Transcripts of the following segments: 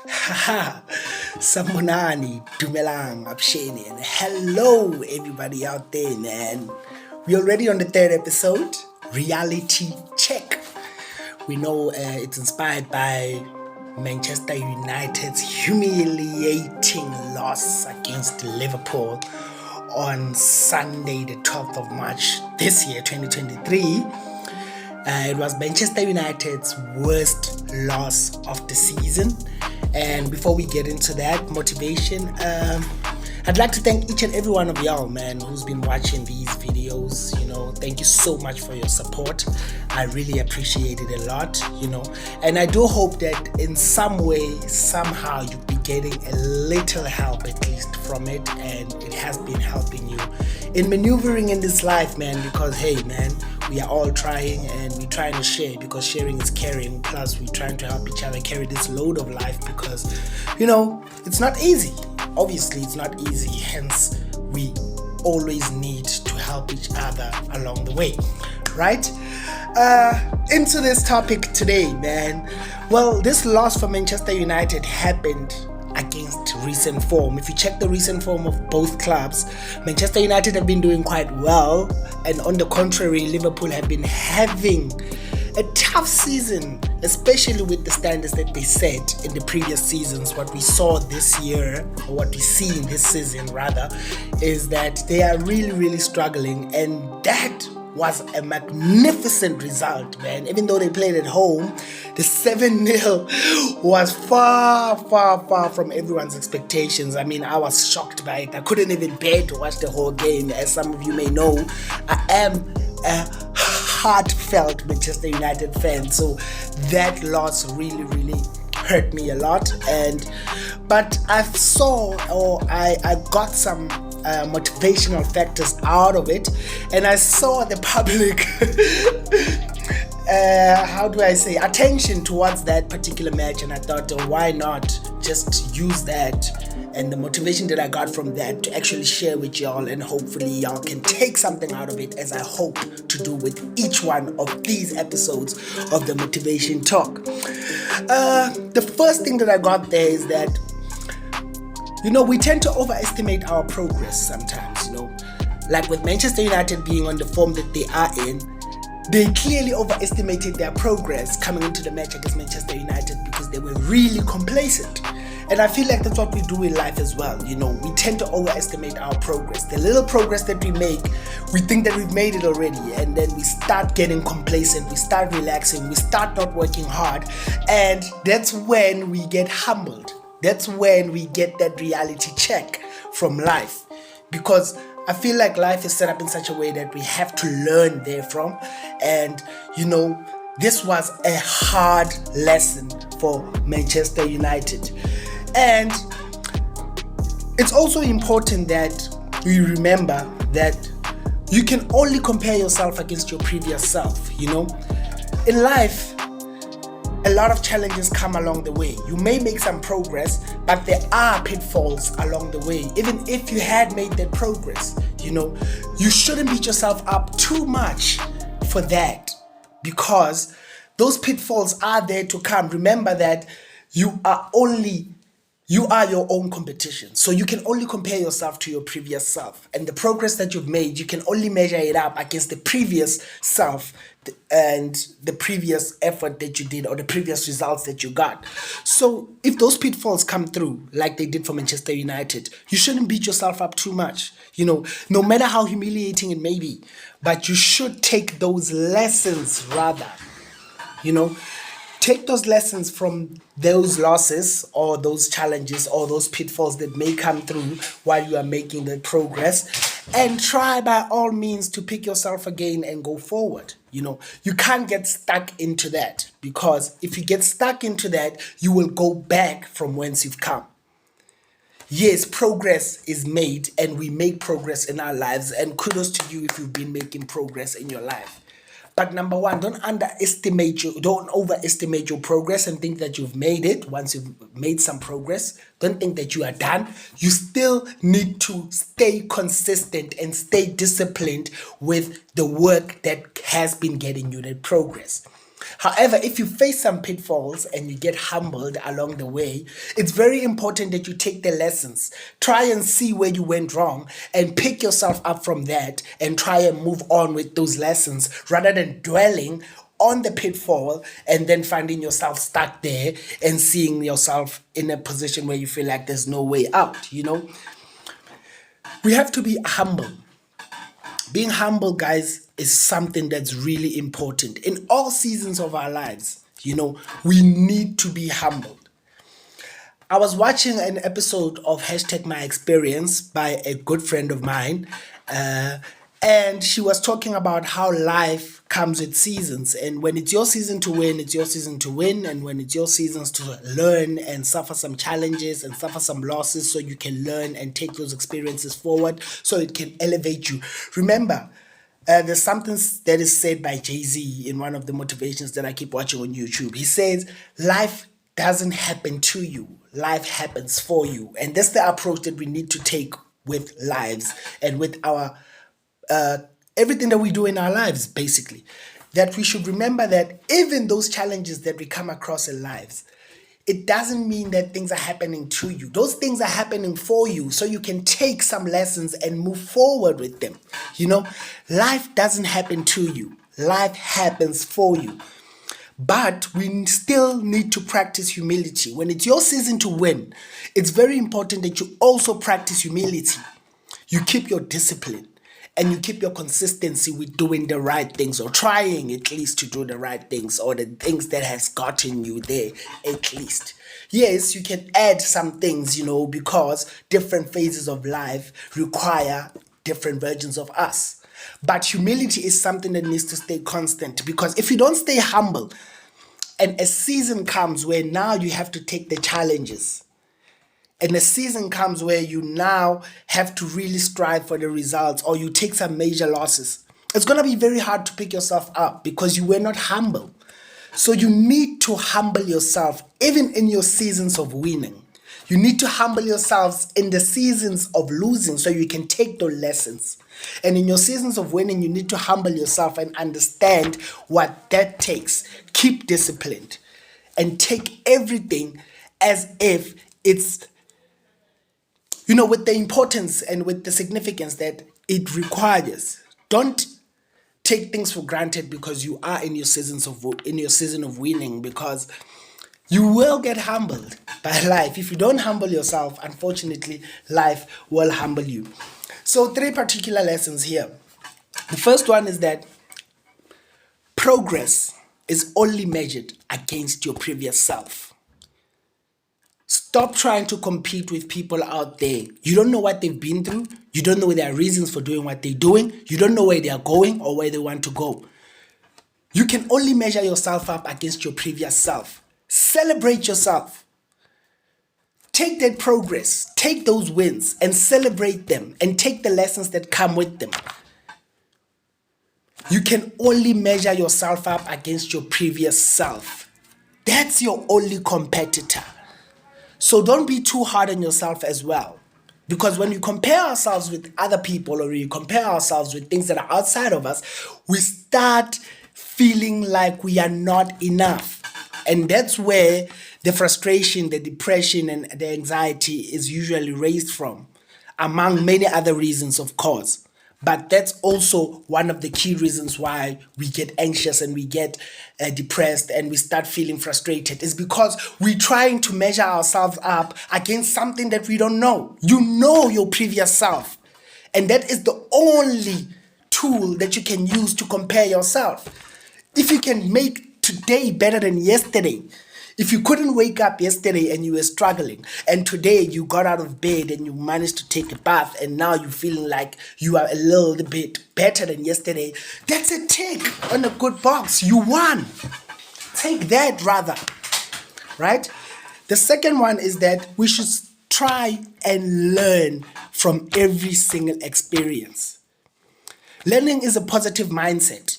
Haha, Samunani, Dumelang, Absheni, and hello everybody out there, man. We're already on the third episode, Reality Check. We know it's inspired by Manchester United's humiliating loss against Liverpool on Sunday, the 12th of March this year, 2023. It was Manchester United's worst loss of the season. And before we get into that motivation, I'd like to thank each and every one of y'all, man, who's been watching these videos. Thank you so much for your support. I really appreciate it a lot, and I do hope that in some way, somehow, you'll be getting a little help at least from it, and it has been helping you in maneuvering in this life, man, because hey, man, we are all trying, and we're trying to share, because sharing is caring. Plus we're trying to help each other carry this load of life, because it's not easy. Obviously it's not easy, hence we always need to help each other along the way, right? Into this topic today, man. Well, this loss for Manchester United happened against recent form. If you check the recent form of both clubs, Manchester United have been doing quite well, and on the contrary, Liverpool have been having a tough season, especially with the standards that they set in the previous seasons. What we saw this year, or what we see in this season rather, is that they are really, really struggling, and that was a magnificent result, man. Even though they played at home, the 7-0 was far, far, far from everyone's expectations. I mean, I was shocked by it. I couldn't even bear to watch the whole game. As some of you may know, I am a heartfelt Manchester United fan, so that loss really, really hurt me a lot. But I got some motivational factors out of it, and I saw the public attention towards that particular match, and I thought, why not just use that and the motivation that I got from that to actually share with y'all, and hopefully y'all can take something out of it, as I hope to do with each one of these episodes of the Motivation Talk. The first thing that I got there is that we tend to overestimate our progress sometimes, like with Manchester United being on the form that they are in. They clearly overestimated their progress coming into the match against Manchester United, because they were really complacent. And I feel like that's what we do in life as well. We tend to overestimate our progress. The little progress that we make, we think that we've made it already, and then we start getting complacent, we start relaxing, we start not working hard, and that's when we get humbled. That's when we get that reality check from life, because I feel like life is set up in such a way that we have to learn therefrom. And this was a hard lesson for Manchester United. And it's also important that we remember that you can only compare yourself against your previous self. In life, a lot of challenges come along the way. You may make some progress, but there are pitfalls along the way. Even if you had made that progress, you shouldn't beat yourself up too much for that, because those pitfalls are there to come. Remember that you are your own competition. So you can only compare yourself to your previous self. And the progress that you've made, you can only measure it up against the previous self and the previous effort that you did, or the previous results that you got. So if those pitfalls come through, like they did for Manchester United, you shouldn't beat yourself up too much. No matter how humiliating it may be, but you should take those lessons rather. Take those lessons from those losses, or those challenges, or those pitfalls that may come through while you are making the progress, and try by all means to pick yourself again and go forward. You can't get stuck into that, because if you get stuck into that, you will go back from whence you've come. Yes, progress is made, and we make progress in our lives, and kudos to you if you've been making progress in your life. But number one, don't overestimate your progress and think that you've made it. Once you've made some progress, don't think that you are done. You still need to stay consistent and stay disciplined with the work that has been getting you that progress. However, if you face some pitfalls and you get humbled along the way, it's very important that you take the lessons, try and see where you went wrong, and pick yourself up from that and try and move on with those lessons rather than dwelling on the pitfall and then finding yourself stuck there and seeing yourself in a position where you feel like there's no way out, you know? We have to be humble. Being humble, guys, is something that's really important in all seasons of our lives. You know, we need to be humbled. I was watching an episode of #My Experience by a good friend of mine, and she was talking about how life comes with seasons. And when it's your season to win, it's your season to win. And when it's your seasons to learn and suffer some challenges and suffer some losses so you can learn and take those experiences forward so it can elevate you. Remember, there's something that is said by Jay-Z in one of the motivations that I keep watching on YouTube. He says, life doesn't happen to you. Life happens for you. And that's the approach that we need to take with lives and with our everything that we do in our lives, basically. That we should remember that even those challenges that we come across in lives, it doesn't mean that things are happening to you. Those things are happening for you so you can take some lessons and move forward with them. You know, life doesn't happen to you. Life happens for you. But we still need to practice humility. When it's your season to win, it's very important that you also practice humility. You keep your discipline and you keep your consistency with doing the right things, or trying at least to do the right things, or the things that has gotten you there at least. Yes, you can add some things, you know, because different phases of life require different versions of us. But humility is something that needs to stay constant, because if you don't stay humble and a season comes where now you have to take the challenges, and a season comes where you now have to really strive for the results, or you take some major losses, it's going to be very hard to pick yourself up because you were not humble. So you need to humble yourself even in your seasons of winning. You need to humble yourselves in the seasons of losing so you can take those lessons. And in your seasons of winning, you need to humble yourself and understand what that takes. Keep disciplined and take everything as if it's, you know, with the importance and with the significance that it requires. Don't take things for granted because you are in your season of winning, because you will get humbled by life. If you don't humble yourself, unfortunately, life will humble you. So 3 particular lessons here. The first one is that progress is only measured against your previous self. Stop trying to compete with people out there. You don't know what they've been through. You don't know their reasons for doing what they're doing. You don't know where they are going or where they want to go. You can only measure yourself up against your previous self. Celebrate yourself. Take that progress, take those wins and celebrate them, and take the lessons that come with them. You can only measure yourself up against your previous self. That's your only competitor. So don't be too hard on yourself as well. Because when you compare ourselves with other people, or you compare ourselves with things that are outside of us, we start feeling like we are not enough. And that's where the frustration, the depression, and the anxiety is usually raised from, among many other reasons, of course. But that's also one of the key reasons why we get anxious and we get depressed and we start feeling frustrated, is because we're trying to measure ourselves up against something that we don't know. You know your previous self. And that is the only tool that you can use to compare yourself. If you can make today better than yesterday, if you couldn't wake up yesterday and you were struggling, and today you got out of bed and you managed to take a bath, and now you're feeling like you are a little bit better than yesterday, that's a tick on a good box. You won. Take that rather, right? The second one is that we should try and learn from every single experience. Learning is a positive mindset.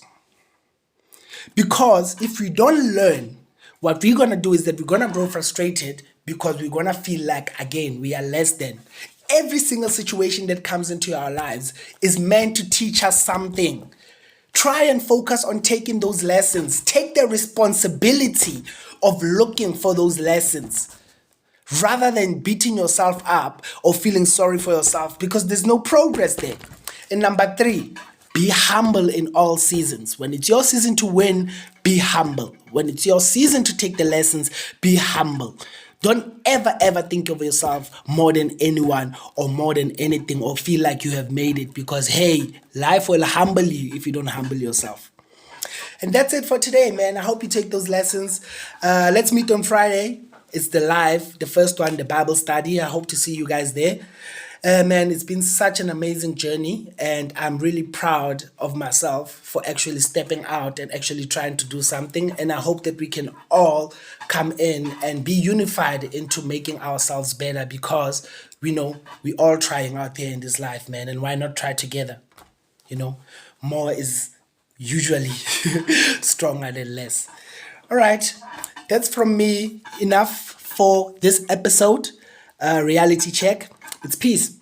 Because if we don't learn, what we're going to do is that we're going to grow frustrated, because we're going to feel like, again, we are less than. Every single situation that comes into our lives is meant to teach us something, Try and focus on taking those lessons. Take the responsibility of looking for those lessons rather than beating yourself up or feeling sorry for yourself because there's no progress there. And number 3, be humble in all seasons. When it's your season to win, be humble. When it's your season to take the lessons, be humble. Don't ever think of yourself more than anyone or more than anything or feel like you have made it because, hey, life will humble you if you don't humble yourself. And that's it for today, man. I hope you take those lessons. Let's meet on Friday. It's the first one, the Bible study. I hope to see you guys there. Man, it's been such an amazing journey, and I'm really proud of myself for actually stepping out and actually trying to do something. And I hope that we can all come in and be unified into making ourselves better because we know we're all trying out there in this life, man. And why not try together? More is usually stronger than less. All right, that's from me. Enough for this episode. Reality check. It's peace.